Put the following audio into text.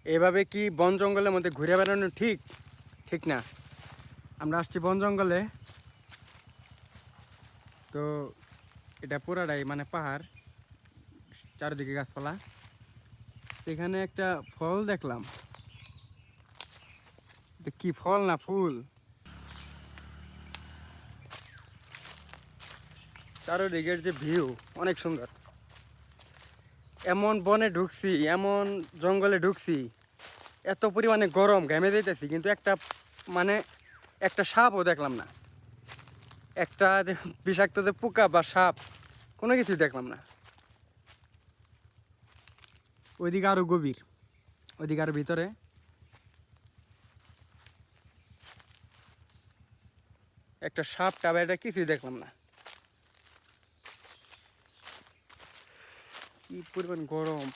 এভাবে কি বন জঙ্গলের মধ্যে ঘুরে বেড়ানো ঠিক? ঠিক না। আমরা আসছি বন জঙ্গলে, তো এটা পুরাটাই মানে পাহাড়, চারিদিকে গাছপালা। এখানে একটা ফল দেখলাম, এটা কি ফল না ফুল? চারিদিকের যে ভিউ অনেক সুন্দর। এমন বনে ঢুকছি, এমন জঙ্গলে ঢুকছি, এত পরিমাণে গরম, ঘেমে যাইতেছি, কিন্তু মানে একটা সাপও দেখলাম না। একটা বিষাক্ত যে পোকা বা সাপ, কোনো কিছুই দেখলাম না। ওইদিকে আরো গভীর, ওইদিকে আরো ভিতরে একটা সাপ টাপ, এটা কিছুই দেখলাম না। কি পরিমাণ গরম!